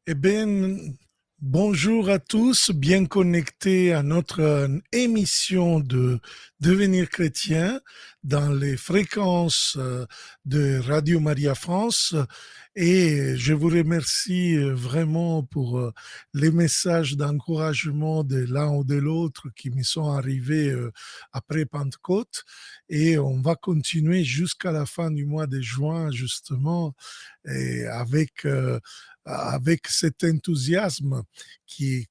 Eh bien, bonjour à tous, bien connectés à notre émission de Devenir chrétien dans les fréquences de Radio Maria France. Et je vous remercie vraiment pour les messages d'encouragement de l'un ou de l'autre qui me sont arrivés après Pentecôte. Et on va continuer jusqu'à la fin du mois de juin, justement, et avec cet enthousiasme qui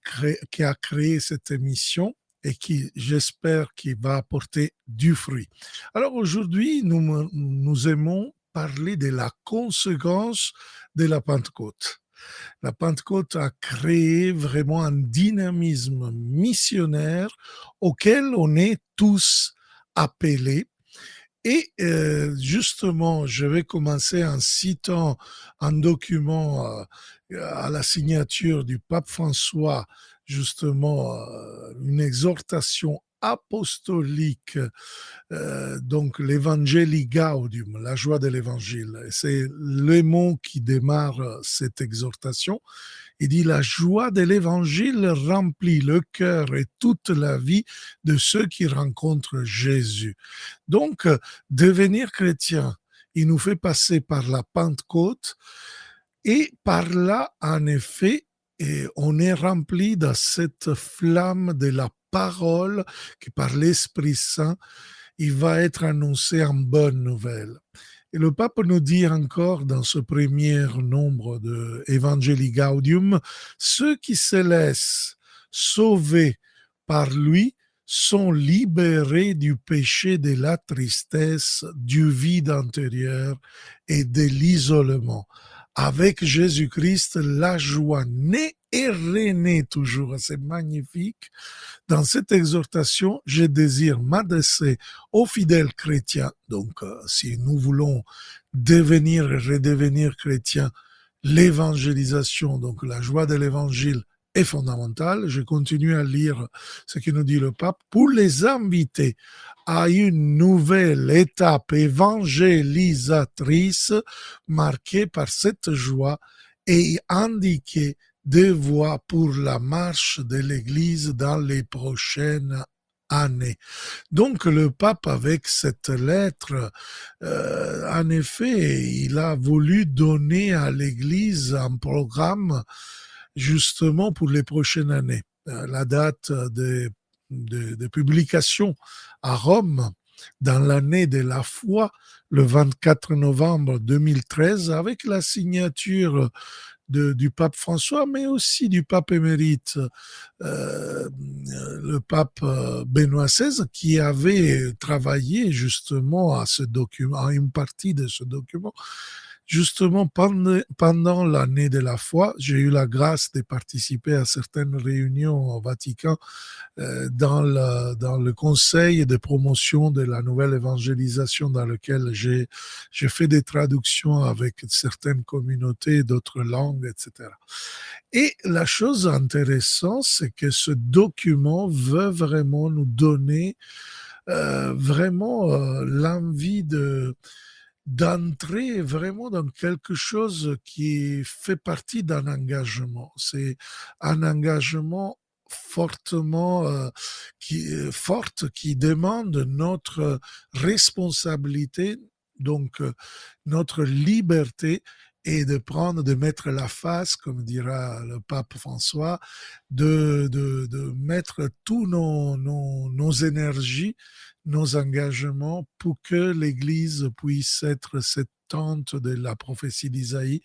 a créé cette émission et qui, j'espère, qui va apporter du fruit. Alors aujourd'hui, nous aimons parler de la conséquence de la Pentecôte. La Pentecôte a créé vraiment un dynamisme missionnaire auquel on est tous appelés et justement, je vais commencer en citant un document à la signature du pape François, justement une exhortation apostolique, donc l'Evangelii Gaudium, la joie de l'Évangile. C'est le mot qui démarre cette exhortation. Il dit la joie de l'évangile remplit le cœur et toute la vie de ceux qui rencontrent Jésus. Donc, devenir chrétien, il nous fait passer par la Pentecôte et par là, en effet, et on est rempli de cette flamme de la parole qui, par l'Esprit Saint, il va être annoncé en bonne nouvelle. Et le pape nous dit encore dans ce premier nombre de Evangelii Gaudium, ceux qui se laissent sauver par lui sont libérés du péché, de la tristesse, du vide intérieur et de l'isolement. Avec Jésus-Christ, la joie naît et renaît toujours. C'est magnifique. Dans cette exhortation, je désire m'adresser aux fidèles chrétiens. Donc, si nous voulons devenir et redevenir chrétiens, l'évangélisation, donc la joie de l'évangile, est fondamentale. Je continue à lire ce que nous dit le pape pour les inviter à une nouvelle étape évangélisatrice marquée par cette joie et indiquée des voies pour la marche de l'Église dans les prochaines années. Donc le pape, avec cette lettre, en effet, il a voulu donner à l'Église un programme justement pour les prochaines années. La date de publication à Rome dans l'année de la foi, le 24 novembre 2013, avec la signature du pape François, mais aussi du pape émérite, le pape Benoît XVI, qui avait travaillé justement à ce document, à une partie de ce document. Justement, pendant l'année de la foi, j'ai eu la grâce de participer à certaines réunions au Vatican dans le conseil de promotion de la nouvelle évangélisation dans lequel j'ai fait des traductions avec certaines communautés d'autres langues, etc. Et la chose intéressante, c'est que ce document veut vraiment nous donner vraiment l'envie d'entrer vraiment dans quelque chose qui fait partie d'un engagement. C'est un engagement fortement forte qui demande notre responsabilité, donc notre liberté et de mettre la face, comme dira le pape François, de mettre tous nos énergies, nos engagements pour que l'Église puisse être cette tente de la prophétie d'Isaïe,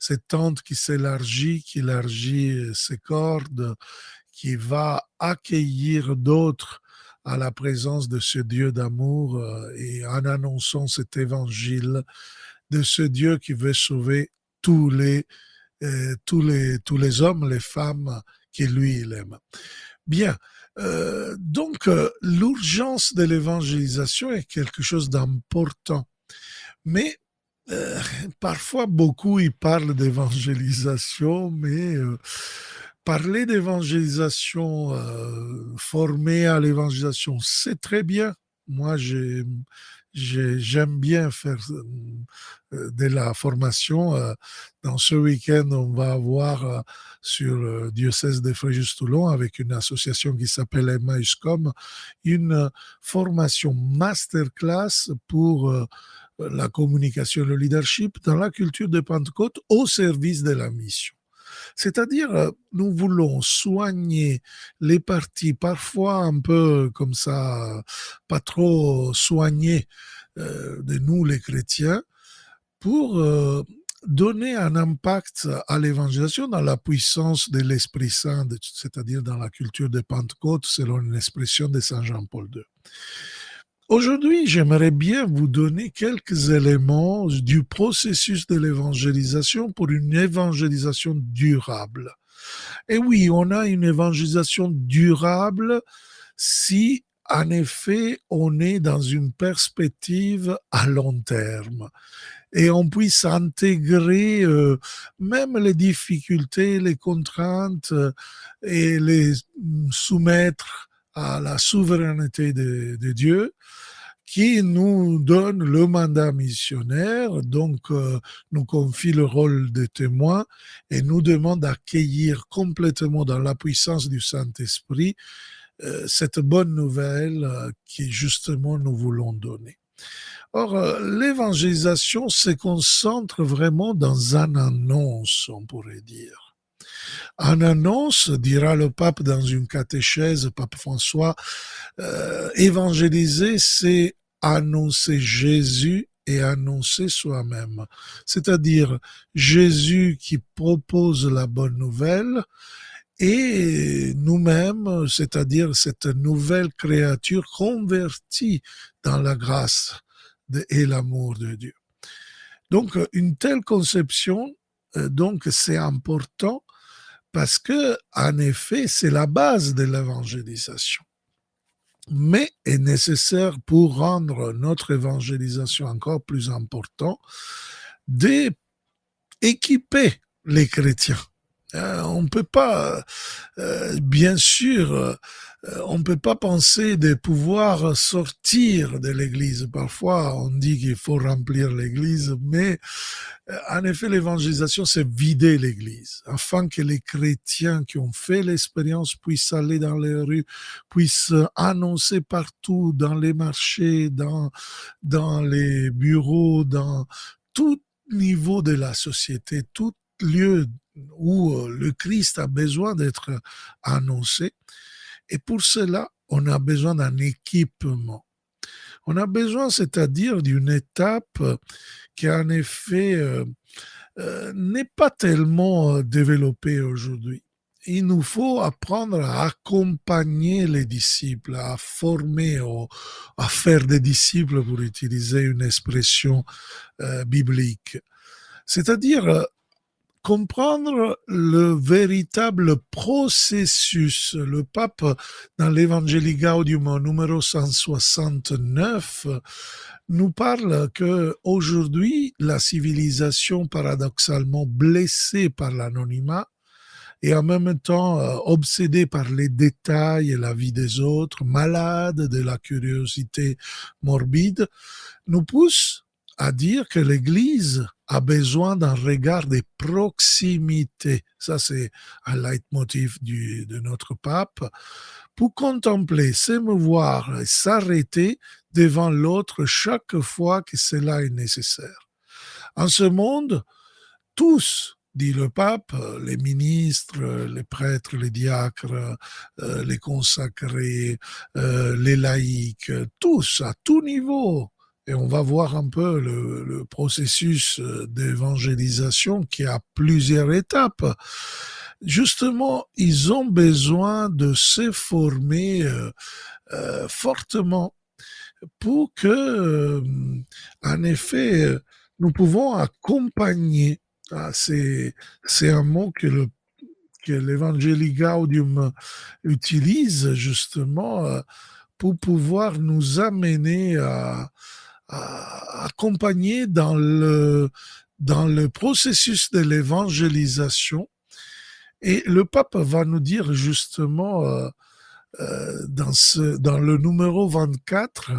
cette tente qui élargit ses cordes, qui va accueillir d'autres à la présence de ce Dieu d'amour et en annonçant cet évangile de ce Dieu qui veut sauver tous les hommes, les femmes qui lui il aime. Bien. Donc, l'urgence de l'évangélisation est quelque chose d'important. Mais euh, parfois, beaucoup ils parlent d'évangélisation, mais parler d'évangélisation, former à l'évangélisation, c'est très bien. Moi, j'aime bien faire de la formation. Dans ce week-end, on va avoir sur le diocèse de Fréjus-Toulon, avec une association qui s'appelle Emmaüscom, une formation masterclass pour la communication et le leadership dans la culture de Pentecôte au service de la mission. C'est-à-dire, nous voulons soigner les parties parfois un peu comme ça, pas trop soignées de nous les chrétiens, pour donner un impact à l'évangélisation dans la puissance de l'Esprit Saint, c'est-à-dire dans la culture de Pentecôte, selon une expression de Saint Jean-Paul II. Aujourd'hui, j'aimerais bien vous donner quelques éléments du processus de l'évangélisation pour une évangélisation durable. Et oui, on a une évangélisation durable si, en effet, on est dans une perspective à long terme et on puisse intégrer même les difficultés, les contraintes et les soumettre à la souveraineté de Dieu qui nous donne le mandat missionnaire, donc nous confie le rôle de témoin et nous demande d'accueillir complètement dans la puissance du Saint-Esprit cette bonne nouvelle qui justement nous voulons donner. Or, l'évangélisation se concentre vraiment dans un annonce, on pourrait dire. En annonce, dira le pape dans une catéchèse, pape François, évangéliser, c'est annoncer Jésus et annoncer soi-même. C'est-à-dire Jésus qui propose la bonne nouvelle et nous-mêmes, c'est-à-dire cette nouvelle créature convertie dans la grâce et l'amour de Dieu. Donc, une telle conception, donc, c'est important parce que, en effet, c'est la base de l'évangélisation. Mais est nécessaire pour rendre notre évangélisation encore plus importante d'équiper les chrétiens. On ne peut pas, bien sûr, on ne peut pas penser de pouvoir sortir de l'Église. Parfois, on dit qu'il faut remplir l'Église, mais en effet, l'évangélisation, c'est vider l'Église, afin que les chrétiens qui ont fait l'expérience puissent aller dans les rues, puissent annoncer partout, dans les marchés, dans les bureaux, dans tout niveau de la société, tout lieu où le Christ a besoin d'être annoncé. Et pour cela, on a besoin d'un équipement. On a besoin, c'est-à-dire d'une étape qui, en effet, n'est pas tellement développée aujourd'hui. Il nous faut apprendre à accompagner les disciples, à former, à faire des disciples, pour utiliser une expression biblique. C'est-à-dire comprendre le véritable processus. Le pape, dans l'Evangelii Gaudium numéro 169, nous parle que aujourd'hui, la civilisation paradoxalement blessée par l'anonymat et en même temps obsédée par les détails et la vie des autres, malade de la curiosité morbide, nous pousse à dire que l'Église a besoin d'un regard de proximité. Ça, c'est un leitmotiv de notre pape, pour contempler, s'émouvoir et s'arrêter devant l'autre chaque fois que cela est nécessaire. En ce monde, tous, dit le pape, les ministres, les prêtres, les diacres, les consacrés, les laïcs, tous, à tout niveau, et on va voir un peu le processus d'évangélisation qui a plusieurs étapes. Justement, ils ont besoin de se former fortement pour que, en effet, nous pouvons accompagner. C'est un mot que l'Evangelii Gaudium utilise justement pour pouvoir nous amener à accompagner dans le processus de l'évangélisation. Et le pape va nous dire justement dans le numéro 24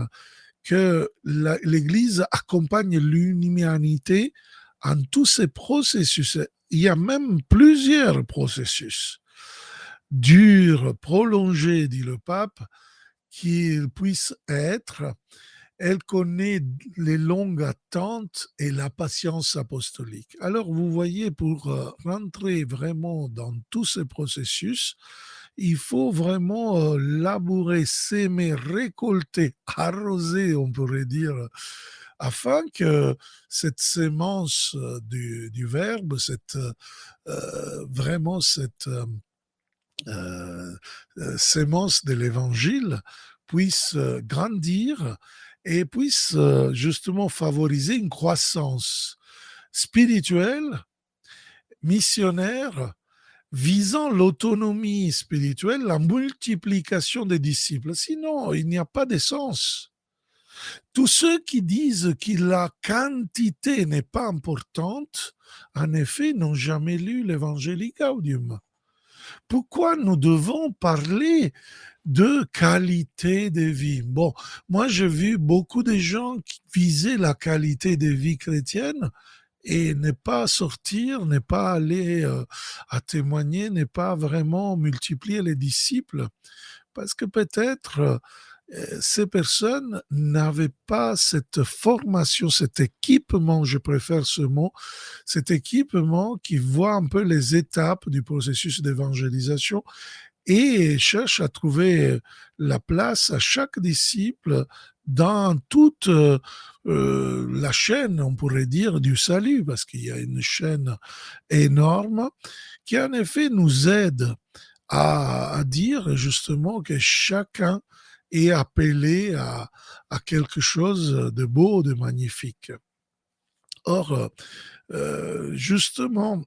que l'Église accompagne l'humanité en tous ces processus. Il y a même plusieurs processus durs, prolongés, dit le pape, qu'ils puissent être. Elle connaît les longues attentes et la patience apostolique. Alors, vous voyez, pour rentrer vraiment dans tous ces processus, il faut vraiment labourer, s'aimer, récolter, arroser, on pourrait dire, afin que cette sémence du verbe, vraiment cette euh, sémence de l'évangile puisse grandir et puisse justement favoriser une croissance spirituelle, missionnaire, visant l'autonomie spirituelle, la multiplication des disciples. Sinon, il n'y a pas d'essence. Tous ceux qui disent que la quantité n'est pas importante, en effet, n'ont jamais lu l'Evangelii Gaudium. Pourquoi nous devons parler de qualité de vie? Bon, moi j'ai vu beaucoup de gens qui visaient la qualité de vie chrétienne et ne pas sortir, ne pas aller à témoigner, ne pas vraiment multiplier les disciples, parce que peut-être ces personnes n'avaient pas cette formation, cet équipement, je préfère ce mot, cet équipement qui voit un peu les étapes du processus d'évangélisation et cherche à trouver la place à chaque disciple dans toute la chaîne, on pourrait dire, du salut, parce qu'il y a une chaîne énorme qui en effet nous aide à dire justement que chacun est appelé à quelque chose de beau, de magnifique. Or, justement,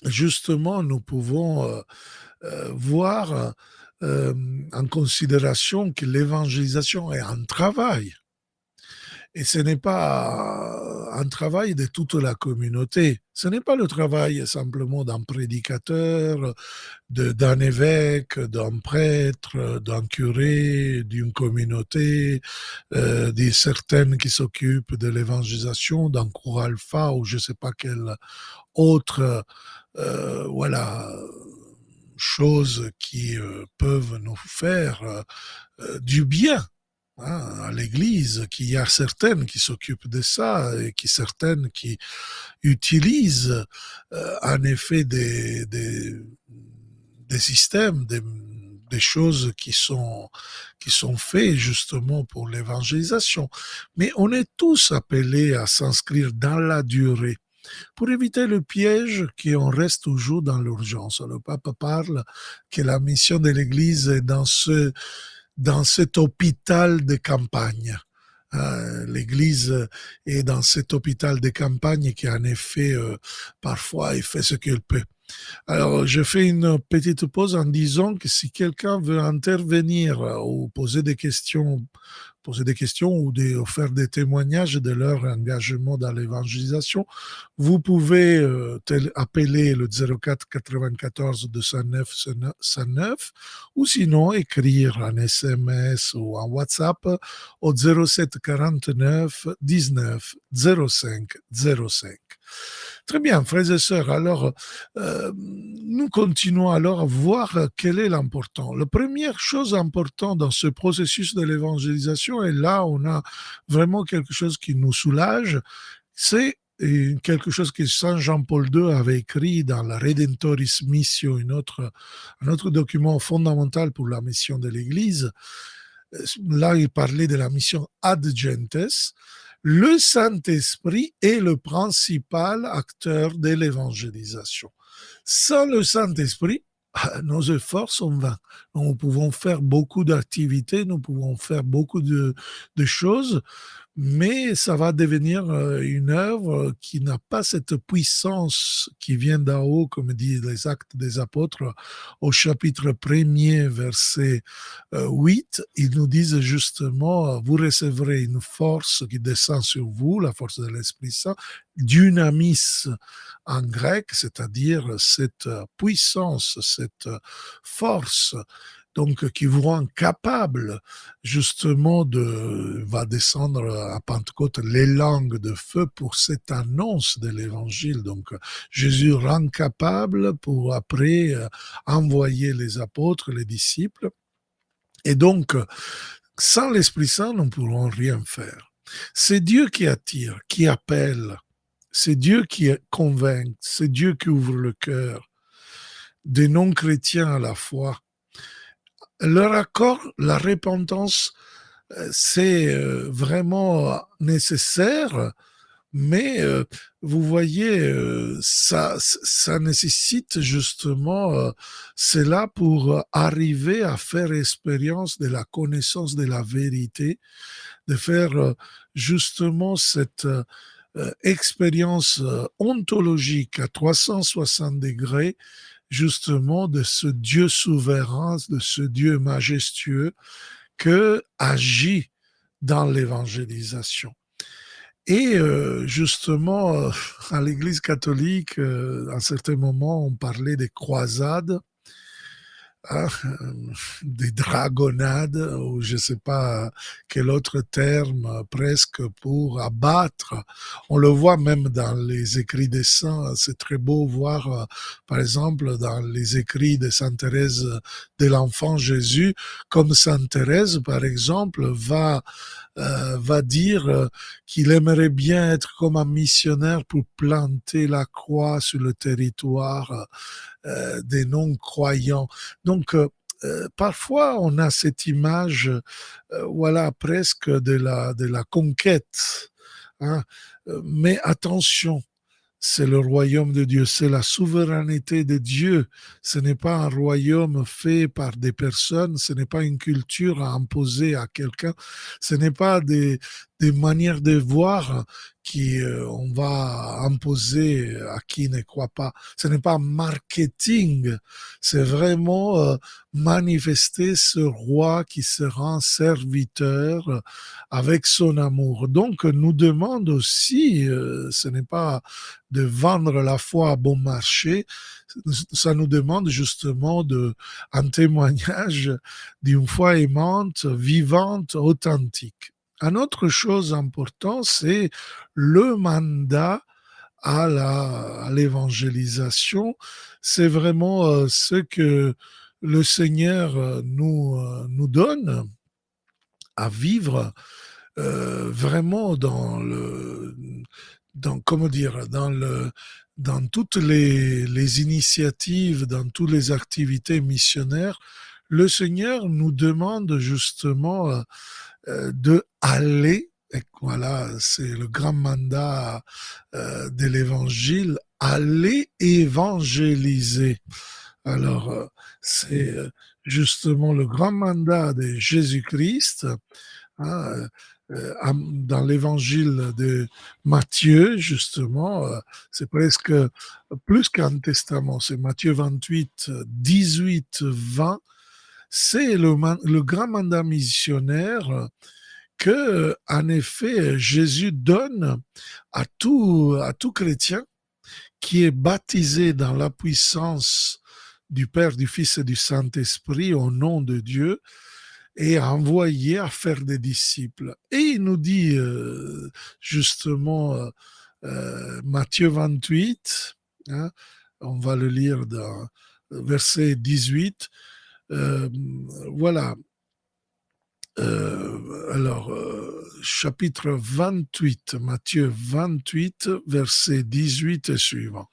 justement, nous pouvons voir en considération que l'évangélisation est un travail. Et ce n'est pas un travail de toute la communauté. Ce n'est pas le travail simplement d'un prédicateur, d'un évêque, d'un prêtre, d'un curé, d'une communauté, des certaines qui s'occupent de l'évangélisation, d'un cours alpha ou je ne sais pas quel autre, voilà, choses qui peuvent nous faire du bien, hein, à l'Église, qu'il y a certaines qui s'occupent de ça et qui certaines qui utilisent en effet des systèmes, des choses qui sont faits justement pour l'évangélisation. Mais on est tous appelés à s'inscrire dans la durée pour éviter le piège qu'on reste toujours dans l'urgence. Le pape parle que la mission de l'Église est dans cet hôpital de campagne. L'Église est dans cet hôpital de campagne qui en effet parfois il fait ce qu'il peut. Alors, je fais une petite pause en disant que si quelqu'un veut intervenir ou poser des questions ou faire des témoignages de leur engagement dans l'évangélisation, vous pouvez appeler le 04 94 209 109 ou sinon écrire en SMS ou en WhatsApp au 07 49 19 05 05. Très bien, frères et sœurs. Alors, nous continuons alors à voir quel est l'important. La première chose importante dans ce processus de l'évangélisation, et là, on a vraiment quelque chose qui nous soulage, c'est quelque chose que Saint Jean-Paul II avait écrit dans la Redentoris Missio, un autre document fondamental pour la mission de l'Église. Là, il parlait de la mission ad gentes. Le Saint-Esprit est le principal acteur de l'évangélisation. Sans le Saint-Esprit, nos efforts sont vains. Nous pouvons faire beaucoup d'activités, nous pouvons faire beaucoup de choses, mais ça va devenir une œuvre qui n'a pas cette puissance qui vient d'en haut, comme dit les Actes des Apôtres au chapitre 1er, verset 8. Ils nous disent justement, vous recevrez une force qui descend sur vous, la force de l'Esprit Saint, dynamis en grec, c'est-à-dire cette puissance, cette force donc qui vous rend capable justement va descendre à Pentecôte les langues de feu pour cette annonce de l'évangile. Donc Jésus rend capable pour après envoyer les apôtres, les disciples. Et donc, sans l'Esprit Saint, nous ne pourrons rien faire. C'est Dieu qui attire, qui appelle. C'est Dieu qui convainc. C'est Dieu qui ouvre le cœur des non-chrétiens à la foi. Leur accord, la repentance, c'est vraiment nécessaire, mais vous voyez, ça nécessite justement cela pour arriver à faire expérience de la connaissance de la vérité, de faire justement cette expérience ontologique à 360 degrés, justement de ce Dieu souverain, de ce Dieu majestueux que agit dans l'évangélisation. Et justement, à l'Église catholique, à un certain moment, on parlait des croisades, hein, des dragonnades, ou je ne sais pas quel autre terme presque pour abattre. On le voit même dans les écrits des saints. C'est très beau voir, par exemple, dans les écrits de Sainte Thérèse de l'Enfant Jésus, comme Sainte Thérèse, par exemple, va dire qu'il aimerait bien être comme un missionnaire pour planter la croix sur le territoire des non-croyants. Donc, parfois, on a cette image, voilà, presque de la conquête. Hein. Mais attention, c'est le royaume de Dieu, c'est la souveraineté de Dieu. Ce n'est pas un royaume fait par des personnes, ce n'est pas une culture à imposer à quelqu'un, ce n'est pas des manières de voir qui on va imposer à qui ne croit pas. Ce n'est pas marketing, c'est vraiment manifester ce roi qui se rend serviteur avec son amour. Donc, nous demande aussi, ce n'est pas de vendre la foi à bon marché, ça nous demande justement un témoignage d'une foi aimante, vivante, authentique. Une autre chose importante, c'est le mandat à l'évangélisation. C'est vraiment ce que le Seigneur nous donne à vivre vraiment comment dire, dans toutes les initiatives, dans toutes les activités missionnaires. Le Seigneur nous demande justement de aller. Et voilà, c'est le grand mandat de l'évangile, aller évangéliser. Alors, c'est justement le grand mandat de Jésus-Christ, hein, dans l'évangile de Matthieu, justement, c'est presque plus qu'un testament, c'est Matthieu 28, 18, 20, c'est le grand mandat missionnaire que, en effet, Jésus donne à tout chrétien qui est baptisé dans la puissance du Père, du Fils et du Saint-Esprit au nom de Dieu et envoyé à faire des disciples. Et il nous dit justement Matthieu 28, hein, on va le lire dans verset 18, voilà, chapitre 28, Matthieu 28, verset 18 et suivant.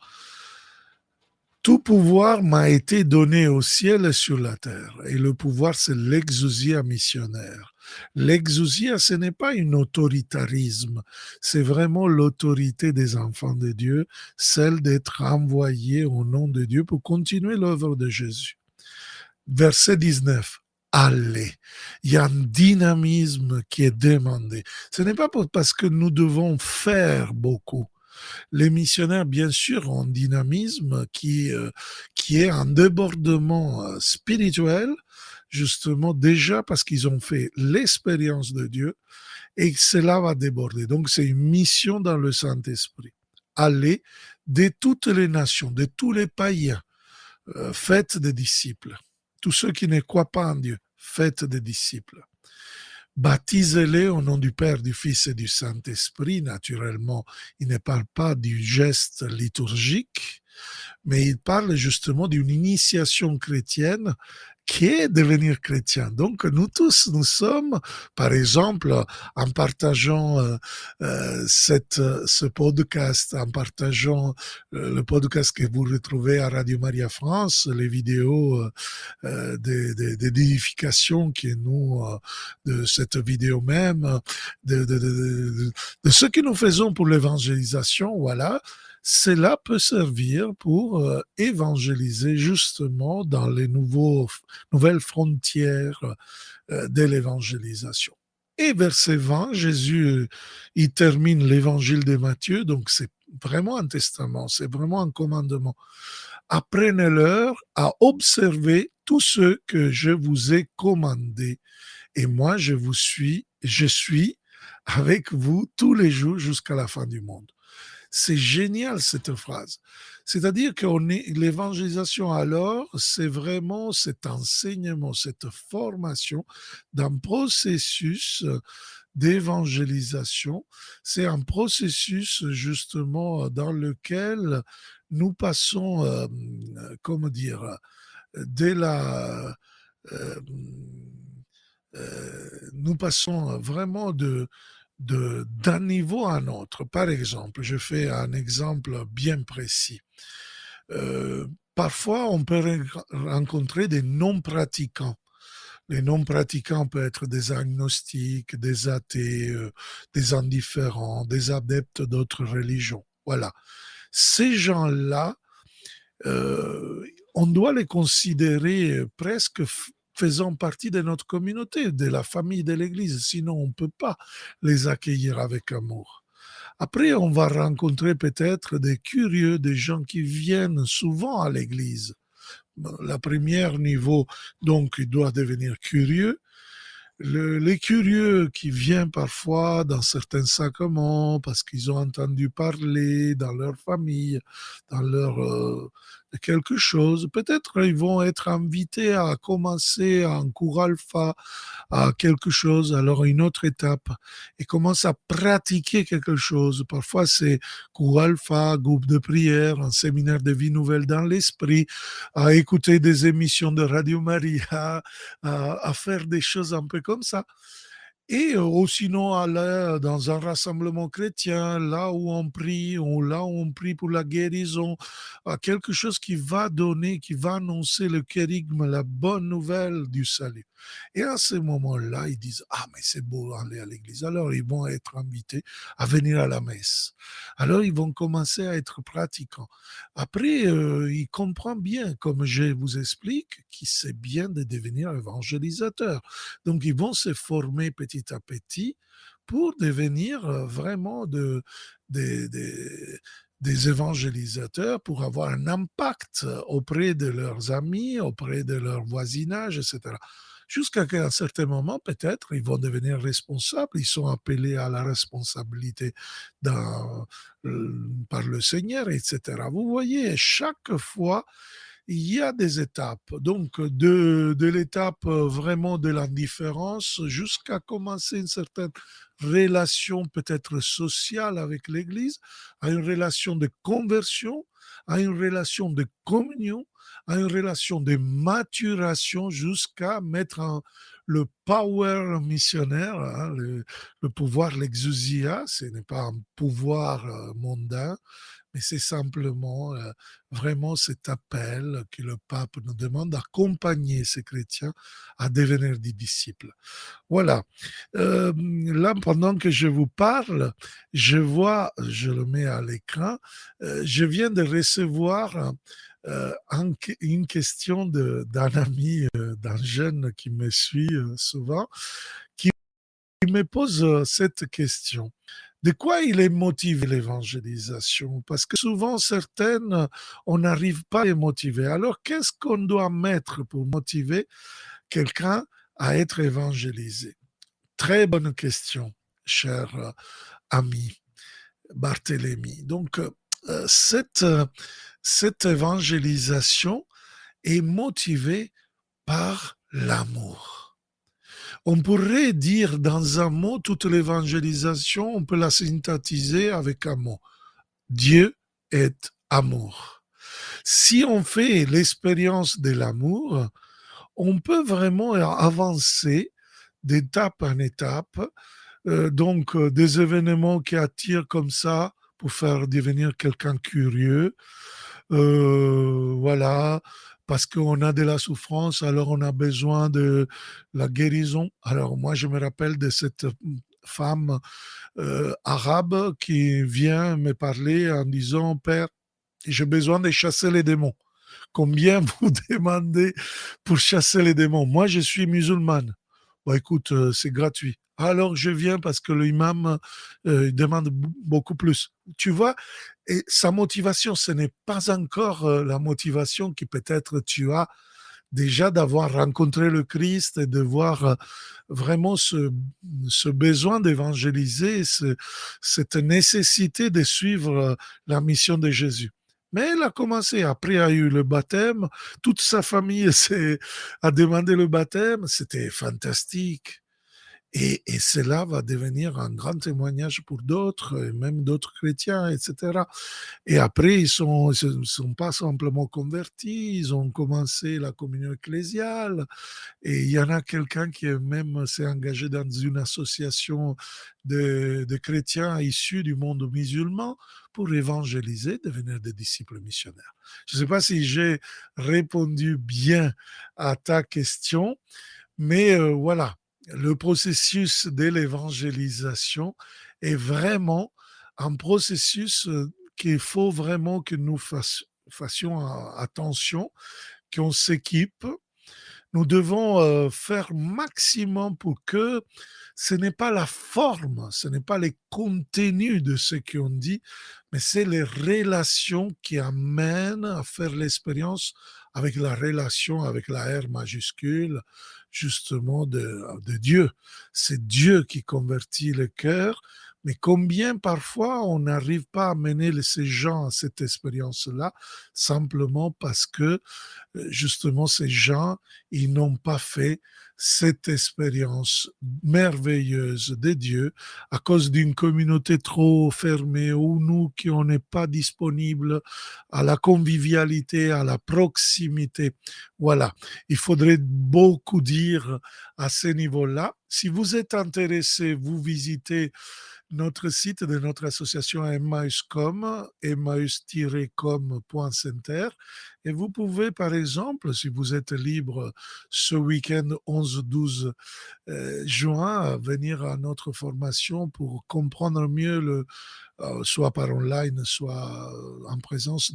Tout pouvoir m'a été donné au ciel et sur la terre. Et le pouvoir, c'est l'exousia missionnaire. L'exousia, ce n'est pas un autoritarisme, c'est vraiment l'autorité des enfants de Dieu, celle d'être envoyés au nom de Dieu pour continuer l'œuvre de Jésus. Verset 19. Allez. Il y a un dynamisme qui est demandé. Ce n'est pas parce que nous devons faire beaucoup. Les missionnaires, bien sûr, ont un dynamisme qui est un débordement spirituel, justement, déjà parce qu'ils ont fait l'expérience de Dieu et que cela va déborder. Donc, c'est une mission dans le Saint-Esprit. Allez de toutes les nations, de tous les païens, faites des disciples. tous ceux qui ne croient pas en Dieu, faites des disciples. Baptisez-les au nom du Père, du Fils et du Saint-Esprit. Naturellement, il ne parle pas du geste liturgique, mais il parle justement d'une initiation chrétienne qui est devenir chrétien. Donc nous tous, nous sommes, par exemple, en partageant ce podcast, en partageant le podcast que vous retrouvez à Radio Maria France, les vidéos d'édification qui est nous, de cette vidéo même, de ce que nous faisons pour l'évangélisation, voilà, cela peut servir pour évangéliser justement dans les nouvelles frontières de l'évangélisation. Et verset 20, Jésus, il termine l'évangile de Matthieu, donc c'est vraiment un testament, c'est vraiment un commandement. Apprenez-leur à observer tout ce que je vous ai commandé. Et moi, je suis avec vous tous les jours jusqu'à la fin du monde. C'est génial cette phrase. C'est-à-dire que l'évangélisation alors, c'est vraiment cet enseignement, cette formation d'un processus d'évangélisation. C'est un processus justement dans lequel nous passons, comment dire, dès la... euh, nous passons vraiment d'un niveau à un autre. Par exemple, je fais un exemple bien précis. Euh, Parfois, on peut rencontrer des non-pratiquants. Les non-pratiquants peuvent être des agnostiques, des athées, des indifférents, des adeptes d'autres religions. Voilà. Ces gens-là, euh, on doit les considérer presque faisant partie de notre communauté, de la famille de l'Église. Sinon, on ne peut pas les accueillir avec amour. Après, on va rencontrer peut-être des curieux, des gens qui viennent souvent à l'Église. La première niveau, donc, il doit devenir curieux. Les curieux qui viennent parfois dans certains sacrements parce qu'ils ont entendu parler dans leur famille, dans leur de quelque chose, peut-être ils vont être invités à commencer en cours alpha, à quelque chose, alors une autre étape, et commencent à pratiquer quelque chose. Parfois c'est cours alpha, groupe de prière, un séminaire de vie nouvelle dans l'esprit, à écouter des émissions de Radio Maria, à faire des choses un peu comme ça. Et ou sinon aller dans un rassemblement chrétien, là où on prie, ou là où on prie pour la guérison, à quelque chose qui va donner, qui va annoncer le kérigme, la bonne nouvelle du salut. Et à ce moment-là, ils disent, ah, mais c'est beau aller à l'église. Alors, ils vont être invités à venir à la messe. Alors, ils vont commencer à être pratiquants. Après, ils comprennent bien, comme je vous explique, qu'il c'est bien de devenir évangélisateur. Donc, ils vont se former petit à petit pour devenir vraiment des évangélisateurs, pour avoir un impact auprès de leurs amis, auprès de leur voisinage, etc. Jusqu'à un certain moment, peut-être, ils vont devenir responsables, ils sont appelés à la responsabilité par le Seigneur, etc. Vous voyez, chaque fois, il y a des étapes. Donc, de l'étape vraiment de l'indifférence jusqu'à commencer une certaine relation peut-être sociale avec l'Église, à une relation de conversion, à une relation de communion, à une relation de maturation jusqu'à mettre le power missionnaire, hein, le pouvoir, l'exousia, ce n'est pas un pouvoir mondain, mais c'est simplement vraiment cet appel que le pape nous demande d'accompagner ces chrétiens à devenir des disciples. Voilà. Là, pendant que je vous parle, je vois, je le mets à l'écran, je viens de recevoir une question d'un ami, d'un jeune qui me suit souvent, qui me pose cette question. De quoi il est motivé l'évangélisation? Parce que souvent, certaines, on n'arrive pas à les motiver. Alors, qu'est-ce qu'on doit mettre pour motiver quelqu'un à être évangélisé? Très bonne question, cher ami Barthélemy. Donc, cette évangélisation est motivée par l'amour. On pourrait dire dans un mot, toute l'évangélisation, on peut la synthétiser avec un mot. Dieu est amour. Si on fait l'expérience de l'amour, on peut vraiment avancer d'étape en étape, des événements qui attirent comme ça pour faire devenir quelqu'un curieux, voilà, parce qu'on a de la souffrance, alors on a besoin de la guérison. Alors moi, je me rappelle de cette femme arabe qui vient me parler en disant, Père, j'ai besoin de chasser les démons. Combien vous demandez pour chasser les démons? Moi, je suis musulmane. Bon, écoute, c'est gratuit. Alors, je viens parce que l'imam demande beaucoup plus. Tu vois, et sa motivation, ce n'est pas encore la motivation qui peut-être tu as déjà d'avoir rencontré le Christ et de voir vraiment ce besoin d'évangéliser, cette nécessité de suivre la mission de Jésus. Mais elle a commencé, après il y a eu le baptême, toute sa famille a demandé le baptême, c'était fantastique. Et cela va devenir un grand témoignage pour d'autres, et même d'autres chrétiens, etc. Et après, ils sont pas simplement convertis, ils ont commencé la communion ecclésiale. Et il y en a quelqu'un qui même s'est engagé dans une association de chrétiens issus du monde musulman pour évangéliser, devenir des disciples missionnaires. Je ne sais pas si j'ai répondu bien à ta question, mais voilà, le processus de l'évangélisation est vraiment un processus qu'il faut vraiment que nous fassions attention, qu'on s'équipe. Nous devons faire maximum pour que ce n'est pas la forme, ce n'est pas les contenus de ce qu'on dit, mais c'est les relations qui amènent à faire l'expérience avec la relation avec la R majuscule, justement de Dieu. C'est Dieu qui convertit le cœur, mais combien parfois on n'arrive pas à mener ces gens à cette expérience-là, simplement parce que justement ces gens, ils n'ont pas fait cette expérience merveilleuse de Dieu à cause d'une communauté trop fermée ou nous qui on n'est pas disponible à la convivialité, à la proximité. Voilà, il faudrait beaucoup dire à ce niveau-là. Si vous êtes intéressé, vous visitez notre site de notre association Emmaüs.com, emmaüs-com.center, et vous pouvez, par exemple, si vous êtes libre ce week-end 11-12 juin, venir à notre formation pour comprendre mieux, soit par online, soit en présence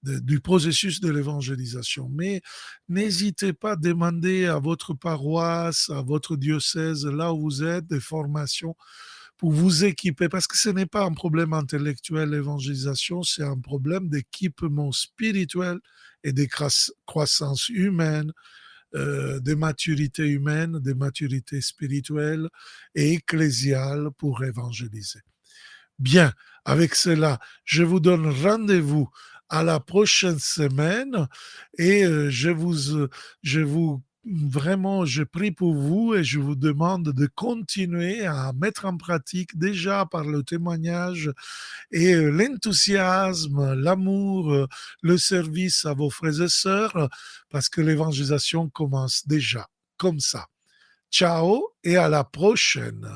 du processus de l'évangélisation. Mais n'hésitez pas à demander à votre paroisse, à votre diocèse, là où vous êtes, des formations pour vous équiper, parce que ce n'est pas un problème intellectuel, l'évangélisation, c'est un problème d'équipement spirituel et de croissance humaine, de maturité humaine, de maturité spirituelle et ecclésiale pour évangéliser. Bien, avec cela, je vous donne rendez-vous à la prochaine semaine et je vous vraiment, je prie pour vous et je vous demande de continuer à mettre en pratique déjà par le témoignage et l'enthousiasme, l'amour, le service à vos frères et sœurs, parce que l'évangélisation commence déjà comme ça. Ciao et à la prochaine.